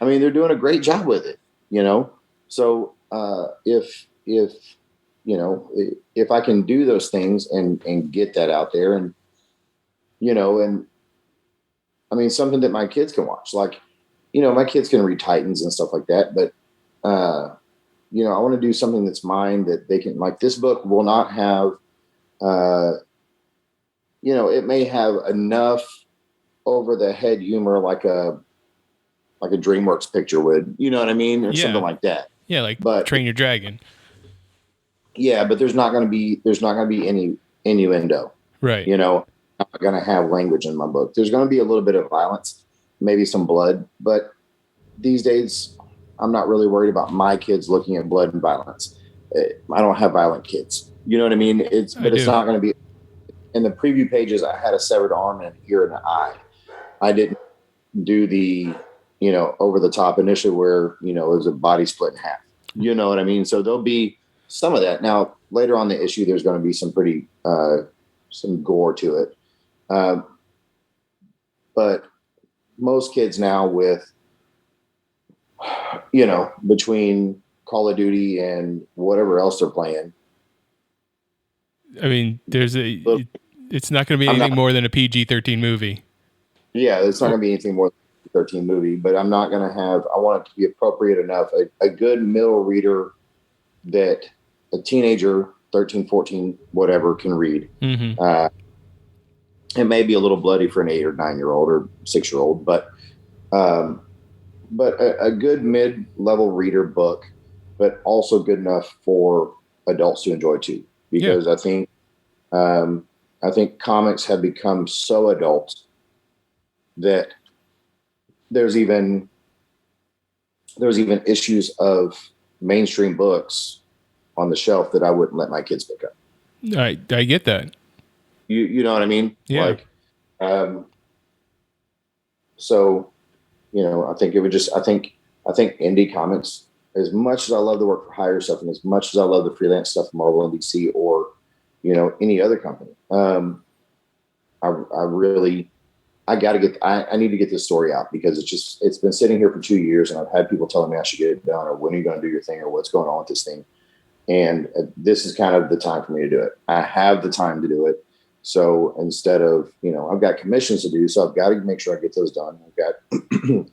They're doing a great job with it, So, if I can do those things and get that out there and, something that my kids can watch, like, my kids can read Titans and stuff like that, but, I want to do something that's mine that they can, like, this book will not have, it may have enough over the head humor, like a DreamWorks picture would, you know what I mean? Or something like that. Yeah. But Train Your Dragon. Yeah. But there's not going to be any innuendo, right? not going to have language in my book. There's going to be a little bit of violence, maybe some blood, but these days I'm not really worried about my kids looking at blood and violence. I don't have violent kids. You know what I mean? It's not going to be. In the preview pages, I had a severed arm and an ear and an eye. I didn't do the, over the top initially where, it was a body split in half. You know what I mean? So there'll be some of that. Now, later on the issue, there's going to be some pretty, some gore to it. But most kids now with, between Call of Duty and whatever else they're playing. I mean, it's not going to be anything more than a PG-13 movie. Yeah, it's not going to be anything more than a 13 movie, but I'm not going to I want it to be appropriate enough, a good middle reader that a teenager, 13, 14, whatever, can read. Mm-hmm. It may be a little bloody for an 8 or 9-year-old or 6-year-old, but a good mid-level reader book, but also good enough for adults to enjoy too. Because I think comics have become so adult that there's even issues of mainstream books on the shelf that I wouldn't let my kids pick up. I get that. You know what I mean? Yeah. So, I think it would I think indie comics, as much as I love the work for hire stuff and as much as I love the freelance stuff from Marvel and DC or, any other company, I need to get this story out because it's been sitting here for 2 years and I've had people telling me I should get it done or when are you going to do your thing or what's going on with this thing. And this is kind of the time for me to do it. I have the time to do it. So instead of, I've got commissions to do, so I've got to make sure I get those done. I've got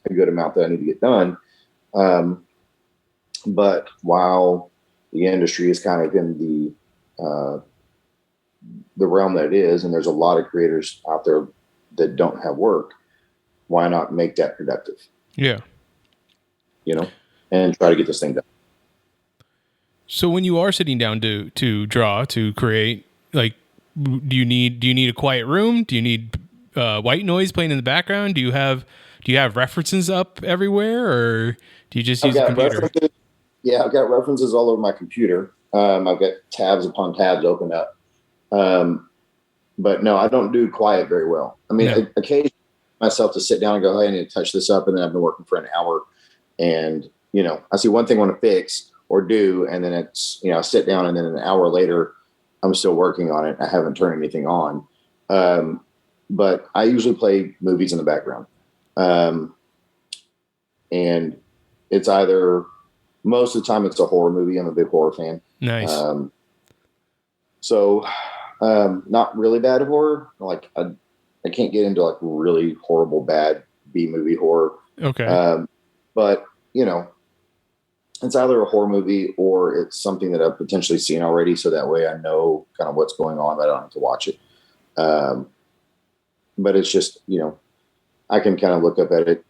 a good amount that I need to get done. But while the industry is kind of in the realm that it is, and there's a lot of creators out there that don't have work, why not make that productive? Yeah. And try to get this thing done. So when you are sitting down to draw, to create, like, do you need a quiet room? Do you need white noise playing in the background? Do you have references up everywhere, or do you just use a computer? Yeah, I've got references all over my computer. I've got tabs upon tabs opened up. But no, I don't do quiet very well. I mean, occasionally myself to sit down and go, hey, I need to touch this up. And then I've been working for an hour and, I see one thing I want to fix or do. And then it's, I sit down and then an hour later, I'm still working on it. I haven't turned anything on. But I usually play movies in the background. And it's either, most of the time it's a horror movie. I'm a big horror fan. Nice. So not really bad horror. Like I can't get into like really horrible, bad B-movie horror. Okay. But it's either a horror movie or it's something that I've potentially seen already. So that way I know kind of what's going on, but I don't have to watch it. But it's just, I can kind of look up at it,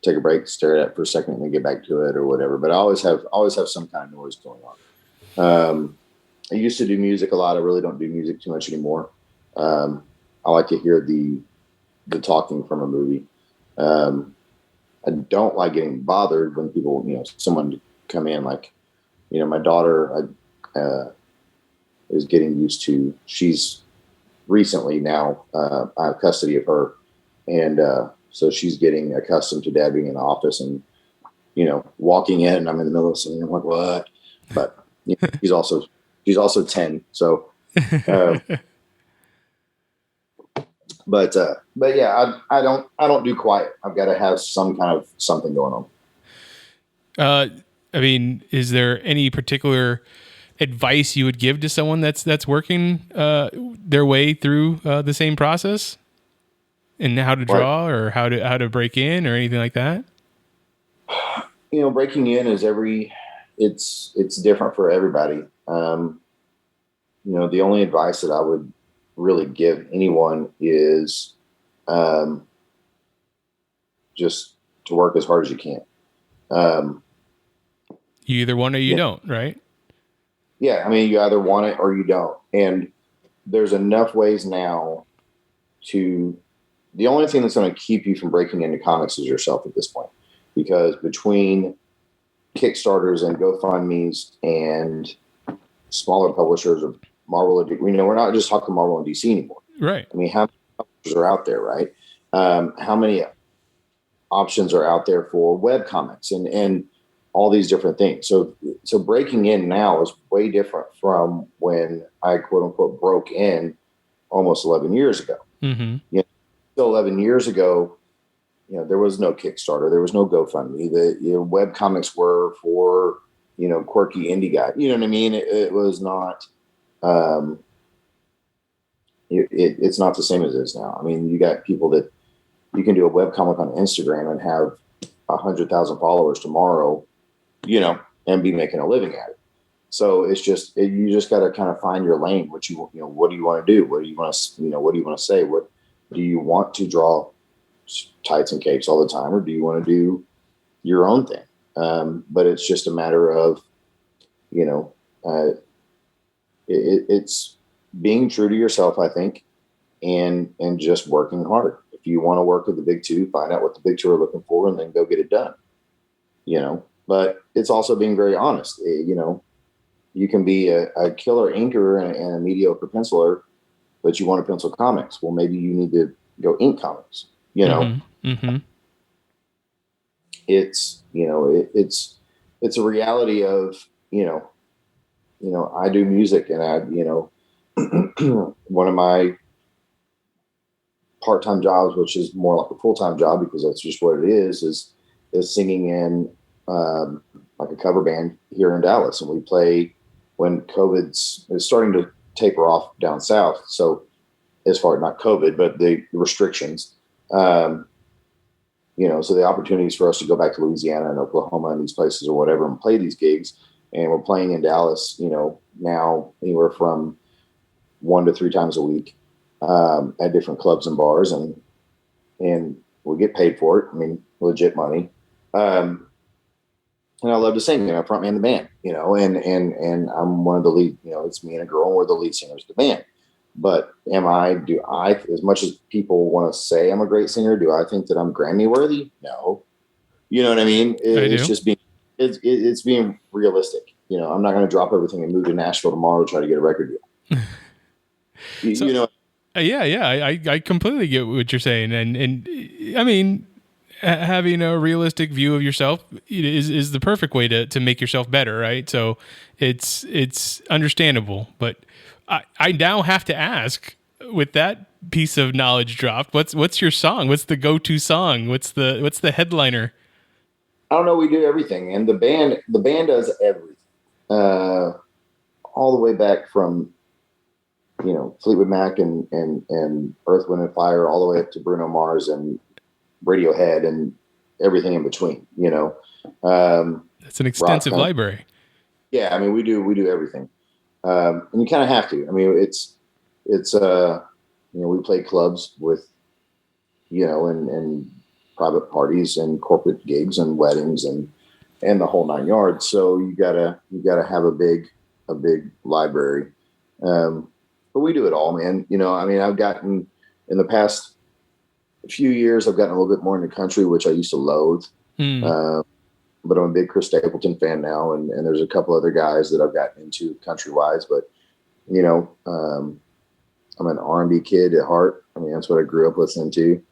take a break, stare at it for a second and then get back to it or whatever. But I always have some kind of noise going on. I used to do music a lot. I really don't do music too much anymore. I like to hear the talking from a movie. I don't like getting bothered when people, someone come in like, my daughter is getting used to, she's recently now, I have custody of her. And so she's getting accustomed to dad being in the office and, walking in and I'm in the middle of something. I'm like, what? But she's also 10. So, but yeah, I don't do quiet. I've got to have some kind of something going on. I mean, is there any particular advice you would give to someone that's working their way through the same process and how to draw or how to break in or anything like that? Breaking in is it's different for everybody. The only advice that I would really give anyone is just to work as hard as you can. You either want it or you don't, right? Yeah. I mean, you either want it or you don't. And there's enough ways now the only thing that's going to keep you from breaking into comics is yourself at this point, because between Kickstarters and GoFundMe's and smaller publishers of Marvel, we're not just talking Marvel and DC anymore. Right. I mean, how many publishers are out there, right? How many options are out there for web comics and all these different things? So breaking in now is way different from when I quote unquote broke in almost 11 years ago. Mm-hmm. So 11 years ago, there was no Kickstarter, there was no GoFundMe. The web comics were for quirky indie guy. You know what I mean? It was not. It's not the same as it is now. I mean, you got people that you can do a web comic on Instagram and have 100,000 followers tomorrow, and be making a living at it. So it's just you just got to kind of find your lane. What do you want to do? What do you want to what do you want to say? What do you want to draw tights and capes all the time, or do you want to do your own thing? But it's just a matter of it's being true to yourself, I think, and just working hard. If you want to work with the big two, find out what the big two are looking for and then go get it done. But it's also being very honest. You can be a killer inker and a mediocre penciler, but you want to pencil comics. Well, maybe you need to go ink comics. Mm-hmm. Mm-hmm. It's it's a reality of I do music, and I one of my part-time jobs, which is more like a full-time job because that's just what it is singing in like a cover band here in Dallas. And we play when COVID's is starting to taper off down south. So as far as not COVID, but the restrictions, so the opportunities for us to go back to Louisiana and Oklahoma and these places or whatever and play these gigs. And we're playing in Dallas, now anywhere from 1 to 3 times a week at different clubs and bars, and we get paid for it. I mean, legit money. And I love to sing, front man the band, and I'm one of the lead, it's me and a girl, and we're the lead singers of the band. But do I, as much as people want to say I'm a great singer, do I think that I'm Grammy worthy? No. You know what I mean? It's just it's being realistic. I'm not going to drop everything and move to Nashville tomorrow to try to get a record deal. Yeah. I completely get what you're saying. And I mean, having a realistic view of yourself is the perfect way to make yourself better. Right. So it's understandable, but I now have to ask, with that piece of knowledge dropped, what's your song? What's the go-to song? What's the headliner? I don't know. We do everything, and the band does everything, all the way back from Fleetwood Mac and Earth, Wind and Fire, all the way up to Bruno Mars and Radiohead and everything in between. That's an extensive library. Yeah, I mean, we do everything, and you kind of have to. I mean, it's we play clubs with and private parties and corporate gigs and weddings and the whole 9 yards. So you gotta have a big library. But we do it all, man. I mean, I've gotten in the past few years, I've gotten a little bit more into country, which I used to loathe. But I'm a big Chris Stapleton fan now. And there's a couple other guys that I've gotten into country wise, but I'm an R&B kid at heart. I mean, that's what I grew up listening to.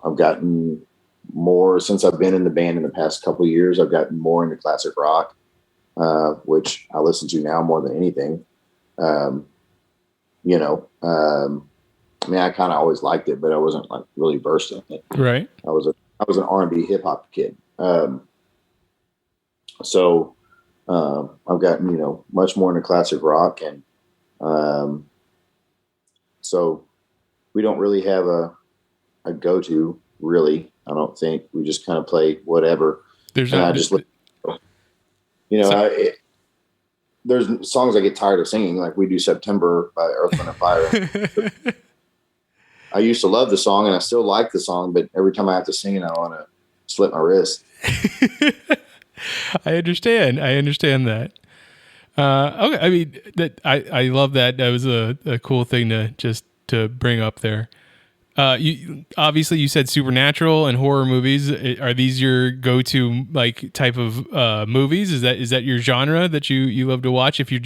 I've gotten more since I've been in the band in the past couple of years. I've gotten more into classic rock, which I listen to now more than anything. I mean, I kind of always liked it, but I wasn't like really versed in it. Right. I was an R&B hip hop kid. So I've gotten, much more into classic rock, and so we don't really have a go-to, really. I don't think. We just kind of play whatever. There's songs I get tired of singing, like we do September by Earth, Wind and Fire. I used to love the song, and I still like the song, but every time I have to sing it, I want to slip my wrist. I understand that. Okay, I mean I love that. That was a cool thing to bring up there. You obviously you said supernatural and horror movies. Are these your go-to like type of movies? Is that your genre that you love to watch? If you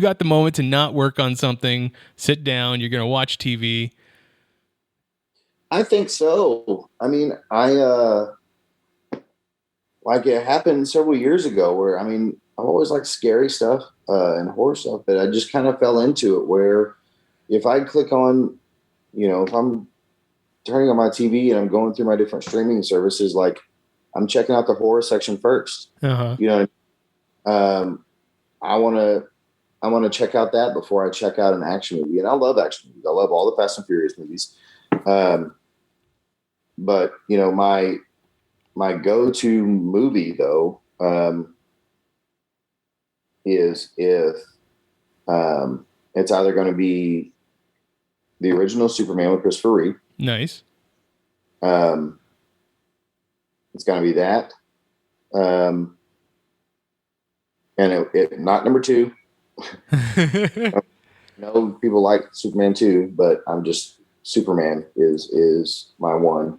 got the moment to not work on something, sit down, you're gonna watch TV. I think so. I mean, like it happened several years ago where, I mean, I've always liked scary stuff and horror stuff, but I just kind of fell into it where if I click on, if I'm turning on my TV and I'm going through my different streaming services, like I'm checking out the horror section first. Uh-huh. I want to check out that before I check out an action movie. And I love action movies. I love all the Fast and Furious movies. But my go-to movie though is if it's either going to be the original Superman with Christopher Reeve. Nice. It's going to be that, and it not number 2. No, people like Superman 2, but I'm just Superman is my one.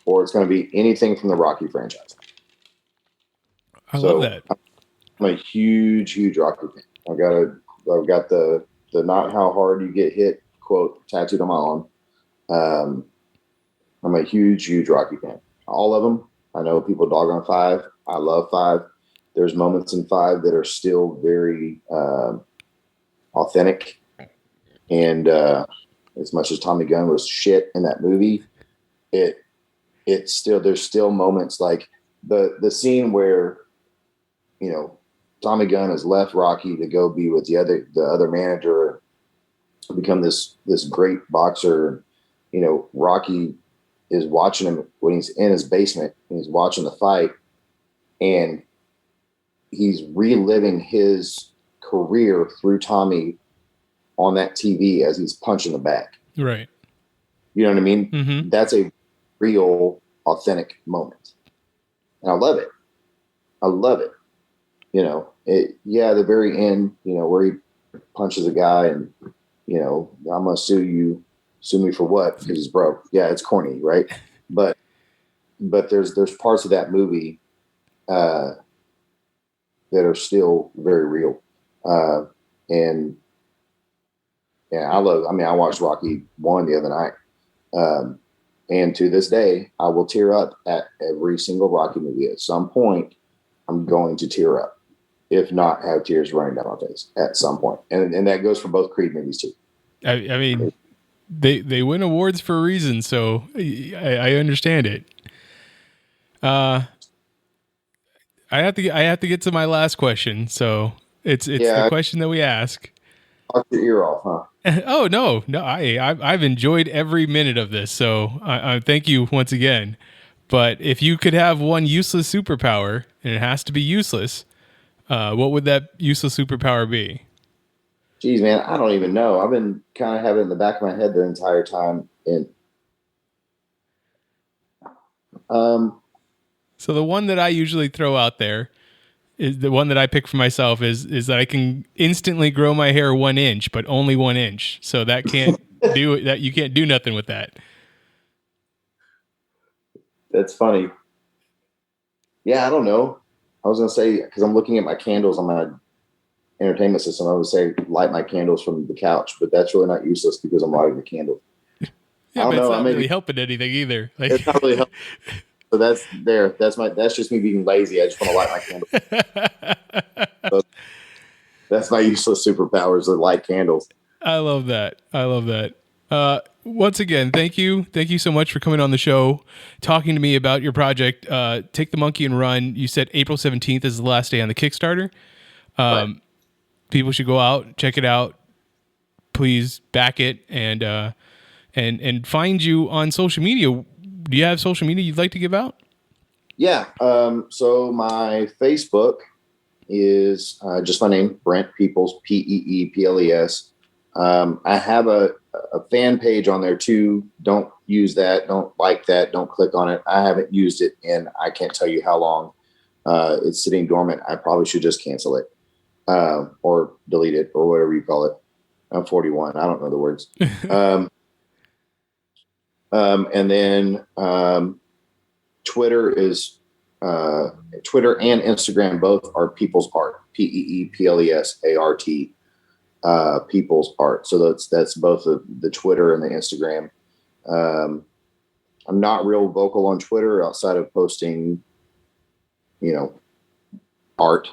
Or it's going to be anything from the Rocky franchise. I love that. I'm a huge Rocky fan. I've got the not how hard you get hit quote tattooed on my arm. I'm a huge Rocky fan. All of them. I know people dog on 5. I love 5. There's moments in 5 that are still very authentic. And as much as Tommy Gunn was shit in that movie, there's still moments like the scene where, Tommy Gunn has left Rocky to go be with the other manager, become this great boxer. Rocky is watching him when he's in his basement and he's watching the fight, and he's reliving his career through Tommy on that TV as he's punching the bag. Right. You know what I mean? Mm-hmm. That's a real, authentic moment. And I love it. The very end, where he punches a guy and, I'm going to sue me for what? Because he's broke. Yeah, it's corny, right? But there's parts of that movie that are still very real. And I watched Rocky 1 the other night. And to this day, I will tear up at every single Rocky movie. At some point, I'm going to tear up, if not have tears running down my face at some point. And that goes for both Creed movies too. I mean, they win awards for a reason, so I understand it. I have to get to my last question, so it's the question that we ask. Talk your ear off, huh? Oh no! I've enjoyed every minute of this, so I thank you once again. But if you could have one useless superpower, and it has to be useless, what would that useless superpower be? Geez, man, I don't even know. I've been kind of having it in the back of my head the entire time. And so the one that I usually throw out there is the one that I pick for myself is that I can instantly grow my hair 1 inch, but only 1 inch. So that can't do it. That you can't do nothing with that. That's funny. Yeah, I don't know. I was gonna say, because I'm looking at my candles on my entertainment system, I would say light my candles from the couch, but that's really not useless because I'm lighting the candle. Yeah, but it's not really helping anything either. Like, it's not really helping. So that's just me being lazy. I just want to light my candle. So that's my useless superpowers, to light candles. I love that. Once again, thank you so much for coming on the show, talking to me about your project. Take the Monkey and Run. You said April 17th is the last day on the Kickstarter. Right. People should go out, check it out. Please back it and find you on social media. Do you have social media you'd like to give out? Yeah. So my Facebook is just my name, Brent Peeples, Peeples. I have a fan page on there too. Don't use that. Don't like that. Don't click on it. I haven't used it in, I can't tell you how long. It's sitting dormant. I probably should just cancel it. or delete it or whatever you call it. I'm 41. I don't know the words. And then Twitter is Twitter and Instagram both are People's Art. PeePlesArt. People's Art. So that's both the Twitter and the Instagram. I'm not real vocal on Twitter outside of posting, art.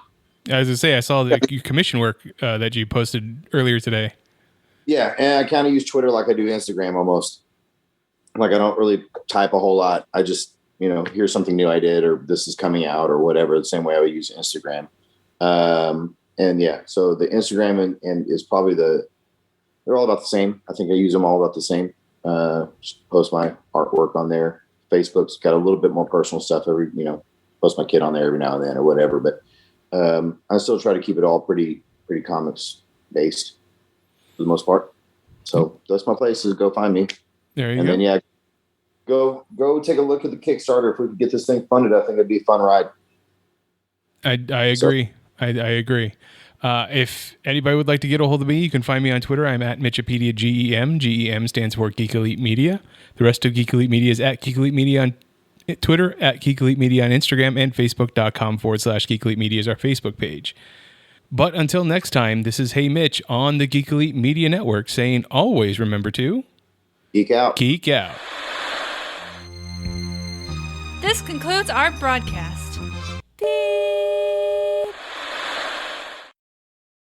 As I say, I saw the commission work that you posted earlier today. Yeah, and I kind of use Twitter like I do Instagram almost. Like I don't really type a whole lot. I just, here's something new I did, or this is coming out, or whatever. The same way I would use Instagram. And yeah, so the Instagram and is probably they're all about the same. I think I use them all about the same. Just post my artwork on there. Facebook's got a little bit more personal stuff post my kid on there every now and then or whatever. But I still try to keep it all pretty comics based for the most part. So that's my places. Go find me. There you go. And then go take a look at the Kickstarter. If we could get this thing funded, I think it'd be a fun ride. I agree. I agree. If anybody would like to get a hold of me, you can find me on Twitter. I'm at Mitchipedia GEM. GEM stands for Geek Elite Media. The rest of Geek Elite Media is at Geek Elite Media on Twitter, at Geek Elite Media on Instagram, and Facebook.com/Geek Elite Media is our Facebook page. But until next time, this is Hey Mitch on the Geek Elite Media Network saying always remember to geek out. Geek out. This concludes our broadcast. Beep.